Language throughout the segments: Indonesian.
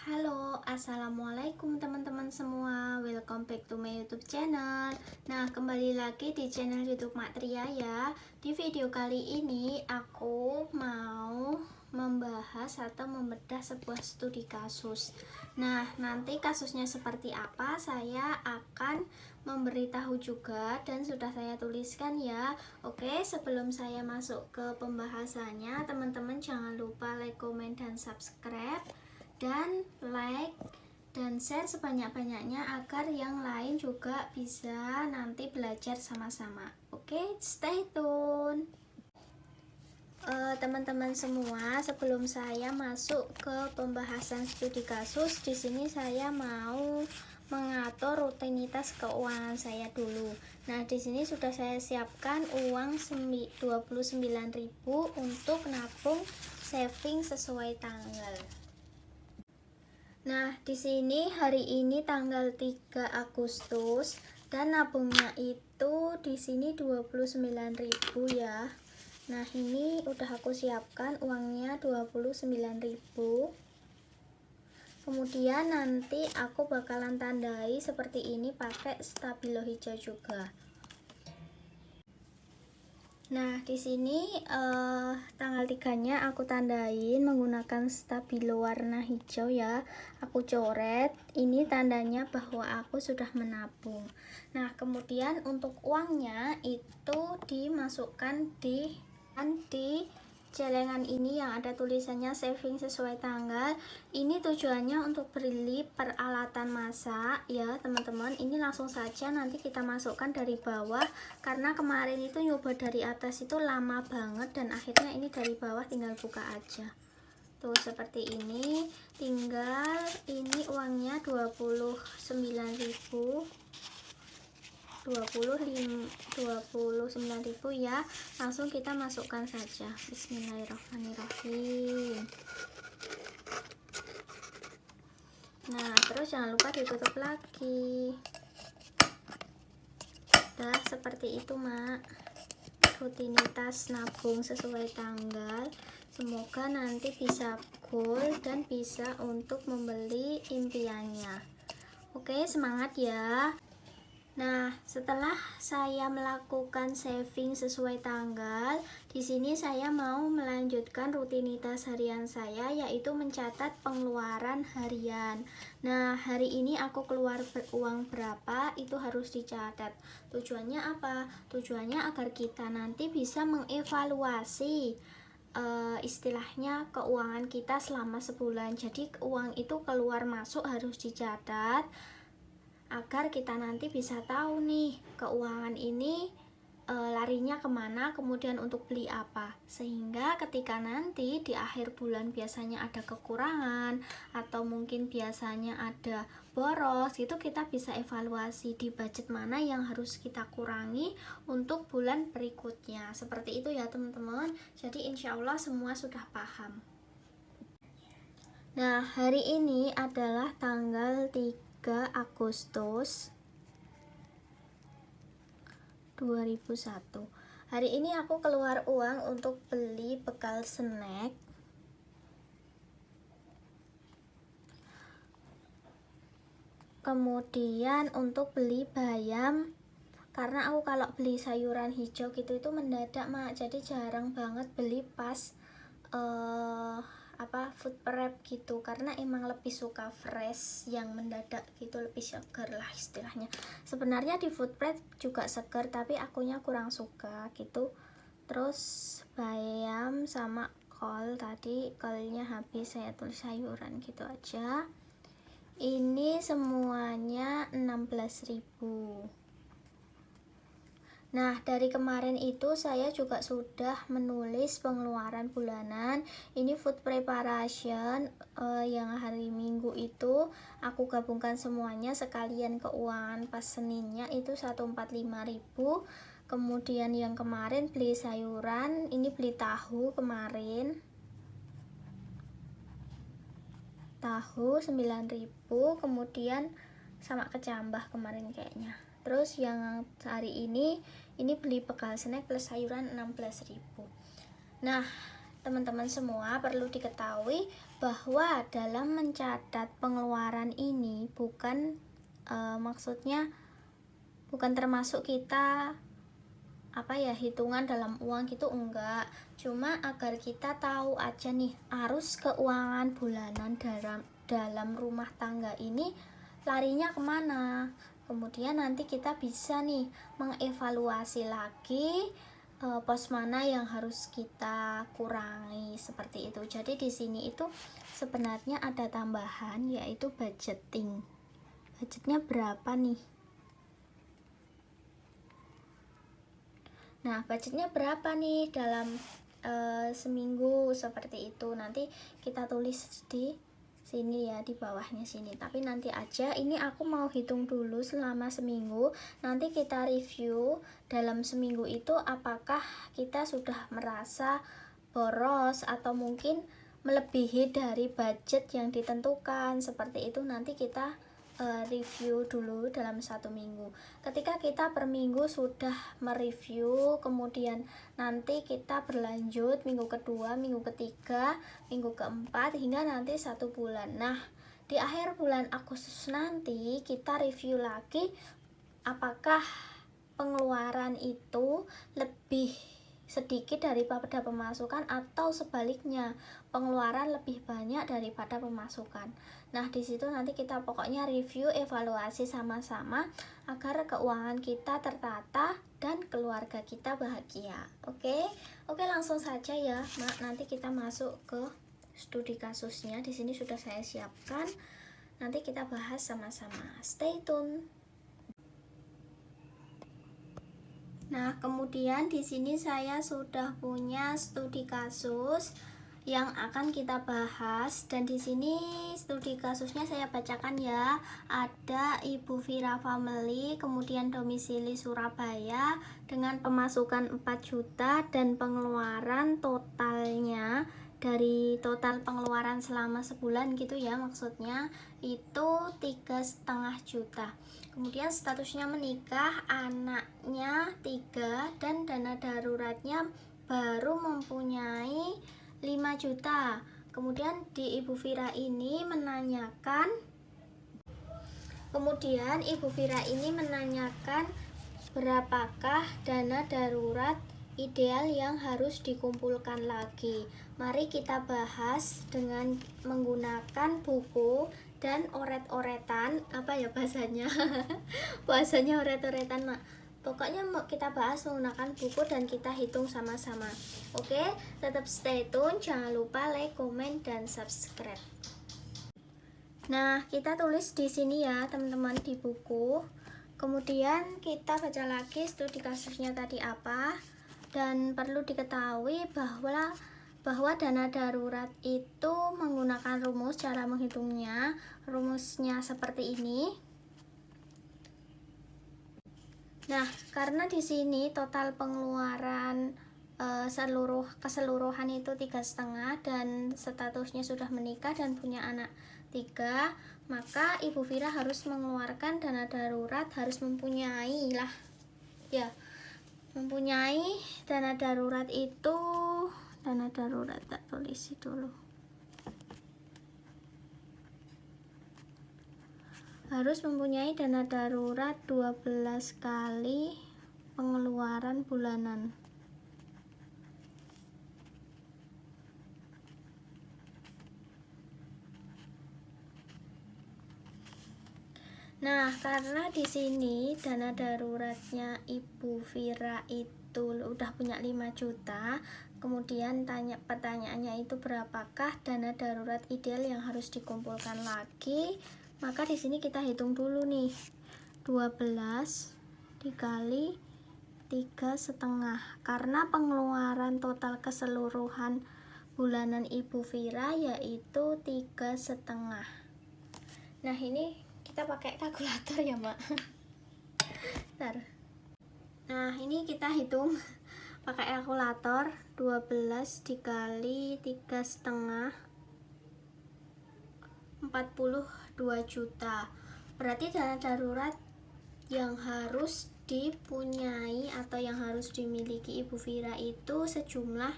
Halo, assalamualaikum teman-teman semua. Welcome back to my YouTube channel. Nah, kembali lagi di channel YouTube Mak Tria ya. Di video kali ini aku mau membahas atau membedah sebuah studi kasus. Nah, nanti kasusnya seperti apa saya akan memberitahu juga dan sudah saya tuliskan ya. Oke, sebelum saya masuk ke pembahasannya, teman-teman jangan lupa like, comment, dan subscribe, dan like dan share sebanyak-banyaknya agar yang lain juga bisa nanti belajar sama-sama. Oke, stay tune. Teman-teman semua, sebelum saya masuk ke pembahasan studi kasus, di sini saya mau mengatur rutinitas keuangan saya dulu. Nah, di sini sudah saya siapkan uang 29.000 untuk nabung saving sesuai tanggal. Nah, di sini hari ini tanggal 3 Agustus dan nabungnya itu di sini 29.000 ya. Nah, ini udah aku siapkan uangnya 29.000. Kemudian nanti aku bakalan tandai seperti ini pakai stabilo hijau juga. Nah, di sini tanggal 3-nya aku tandain menggunakan stabilo warna hijau ya. Aku coret, ini tandanya bahwa aku sudah menabung. Nah, kemudian untuk uangnya itu dimasukkan di celengan ini yang ada tulisannya saving sesuai tanggal. Ini tujuannya untuk beli peralatan masak ya teman-teman. Ini langsung saja nanti kita masukkan dari bawah, karena kemarin itu nyoba dari atas itu lama banget dan akhirnya ini dari bawah tinggal buka aja. Tuh seperti ini. Tinggal ini uangnya 29.000 ya. Langsung kita masukkan saja. Bismillahirrahmanirrahim. Nah, terus jangan lupa ditutup lagi. Nah, seperti itu Mak, rutinitas nabung sesuai tanggal. Semoga nanti bisa goal dan bisa untuk membeli impiannya. Oke, semangat ya. Nah, setelah saya melakukan saving sesuai tanggal, di sini saya mau melanjutkan rutinitas harian saya, yaitu mencatat pengeluaran harian. Nah, hari ini aku keluar uang berapa, itu harus dicatat. Tujuannya apa? Tujuannya agar kita nanti bisa mengevaluasi istilahnya keuangan kita selama sebulan. Jadi uang itu keluar masuk harus dicatat, agar kita nanti bisa tahu nih keuangan ini larinya kemana, kemudian untuk beli apa, sehingga ketika nanti di akhir bulan biasanya ada kekurangan atau mungkin biasanya ada boros, itu kita bisa evaluasi di budget mana yang harus kita kurangi untuk bulan berikutnya. Seperti itu ya teman-teman. Jadi insya Allah semua sudah paham. Nah, hari ini adalah tanggal 3 Agustus 2001. Hari ini aku keluar uang untuk beli bekal snack. Kemudian untuk beli bayam, karena aku kalau beli sayuran hijau gitu itu mendadak Mak, jadi jarang banget beli pas food prep gitu, karena emang lebih suka fresh yang mendadak gitu, lebih segar lah istilahnya. Sebenarnya di food prep juga segar, tapi akunya kurang suka gitu. Terus bayam sama kol, tadi kolnya habis, saya tulis sayuran gitu aja. Ini semuanya 16.000. Nah, dari kemarin itu saya juga sudah menulis pengeluaran bulanan. Ini food preparation yang hari Minggu itu aku gabungkan semuanya sekalian keuangan pas Seninnya itu 145.000. Kemudian yang kemarin beli sayuran, ini beli tahu kemarin. Tahu 9.000, kemudian sama kecambah kemarin kayaknya. Terus yang hari ini beli bekal snack plus sayuran 16.000. Nah, teman-teman semua perlu diketahui bahwa dalam mencatat pengeluaran ini maksudnya bukan termasuk kita hitungan dalam uang gitu, enggak, cuma agar kita tahu aja nih arus keuangan bulanan dalam rumah tangga ini larinya kemana. Kemudian nanti kita bisa nih mengevaluasi lagi pos mana yang harus kita kurangi, seperti itu. Jadi di sini itu sebenarnya ada tambahan, yaitu budgeting. Budgetnya berapa nih? Nah, budgetnya berapa nih dalam seminggu, seperti itu. Nanti kita tulis di sini ya, di bawahnya sini. Tapi nanti aja, ini aku mau hitung dulu selama seminggu. Nanti kita review dalam seminggu itu apakah kita sudah merasa boros atau mungkin melebihi dari budget yang ditentukan. Seperti itu nanti kita review dulu dalam 1 minggu. Ketika kita per minggu sudah mereview, kemudian nanti kita berlanjut minggu kedua, minggu ketiga, minggu keempat, hingga nanti 1 bulan. Nah, di akhir bulan Agustus nanti kita review lagi apakah pengeluaran itu lebih sedikit daripada pemasukan atau sebaliknya pengeluaran lebih banyak daripada pemasukan. Nah, di situ nanti kita pokoknya review, evaluasi sama-sama agar keuangan kita tertata dan keluarga kita bahagia. Oke, langsung saja ya, Mak. Nanti kita masuk ke studi kasusnya. Di sini sudah saya siapkan. Nanti kita bahas sama-sama. Stay tune. Nah, kemudian di sini saya sudah punya studi kasus yang akan kita bahas, dan di sini studi kasusnya saya bacakan ya. Ada Ibu Vira Family, kemudian domisili Surabaya dengan pemasukan 4 juta dan pengeluaran totalnya dari total pengeluaran selama sebulan gitu ya, maksudnya itu 3,5 juta. Kemudian statusnya menikah, anaknya 3, dan dana daruratnya baru mempunyai 5 juta. Kemudian di Ibu Vira ini menanyakan berapakah dana darurat ideal yang harus dikumpulkan lagi. Mari kita bahas dengan menggunakan buku dan oret-oretan, bahasanya oret-oretan, Mak. Pokoknya kita bahas menggunakan buku dan kita hitung sama-sama. Oke, tetap stay tune, jangan lupa like, comment, dan subscribe. Nah, kita tulis di sini ya, teman-teman, di buku. Kemudian kita baca lagi studi kasusnya tadi apa. Dan perlu diketahui bahwa dana darurat itu menggunakan rumus. Cara menghitungnya, rumusnya seperti ini. Nah, karena di sini total pengeluaran keseluruhan itu 3,5 dan statusnya sudah menikah dan punya anak 3, maka Ibu Vira harus mengeluarkan dana darurat, harus mempunyai dana darurat itu, tak tulis dulu, harus mempunyai dana darurat 12 kali pengeluaran bulanan. Nah, karena di sini dana daruratnya Ibu Vira itu udah punya 5 juta, kemudian pertanyaannya itu berapakah dana darurat ideal yang harus dikumpulkan lagi, maka di sini kita hitung dulu nih. 12 dikali 3,5, karena pengeluaran total keseluruhan bulanan Ibu Vira yaitu 3,5. Nah, ini kita pakai kalkulator ya, Mbak. Bentar. Nah, ini kita hitung pakai kalkulator. 12 dikali 3,5, 42 juta. Berarti dana darurat yang harus dipunyai atau yang harus dimiliki Ibu Vira itu sejumlah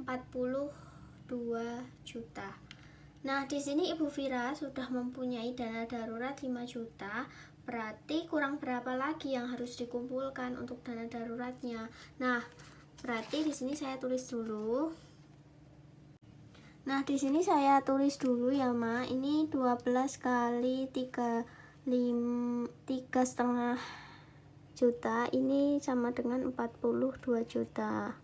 42 juta. Nah, di sini Ibu Vira sudah mempunyai dana darurat 5 juta. Berarti kurang berapa lagi yang harus dikumpulkan untuk dana daruratnya? Nah, berarti di sini saya tulis dulu. Nah, di sini saya tulis dulu ya, Ma. Ini 12 kali 3,5 juta. Ini sama dengan 42 juta.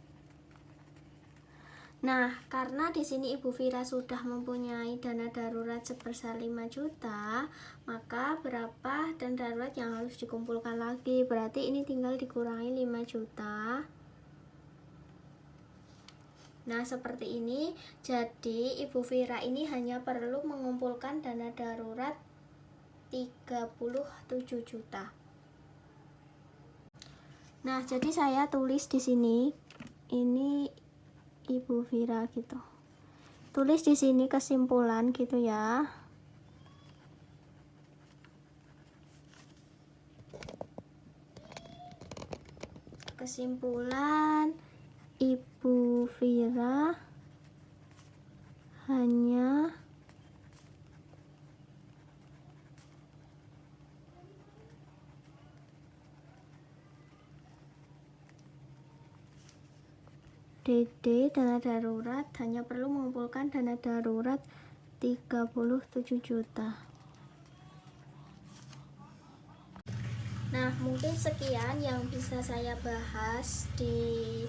Nah, karena di sini Ibu Vira sudah mempunyai dana darurat sebesar 5 juta, maka berapa dana darurat yang harus dikumpulkan lagi? Berarti ini tinggal dikurangi 5 juta. Nah, seperti ini. Jadi, Ibu Vira ini hanya perlu mengumpulkan dana darurat 37 juta. Nah, jadi saya tulis di sini. Ini Ibu Vira gitu. Tulis di sini kesimpulan gitu ya. Kesimpulan, Ibu Vira hanya DD dana darurat hanya perlu mengumpulkan dana darurat 37 juta. Nah, mungkin sekian yang bisa saya bahas di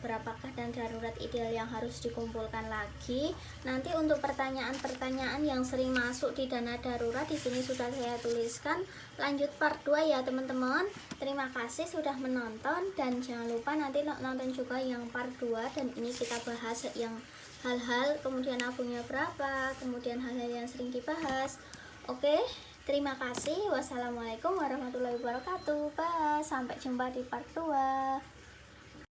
berapakah dana darurat ideal yang harus dikumpulkan lagi. Nanti untuk pertanyaan-pertanyaan yang sering masuk di dana darurat di sini sudah saya tuliskan. Lanjut part 2 ya, teman-teman. Terima kasih sudah menonton dan jangan lupa nanti nonton juga yang part 2 dan ini kita bahas yang hal-hal kemudian nabungnya berapa, kemudian hal-hal yang sering dibahas. Oke, terima kasih. Wassalamualaikum warahmatullahi wabarakatuh. Bye. Sampai jumpa di part 2.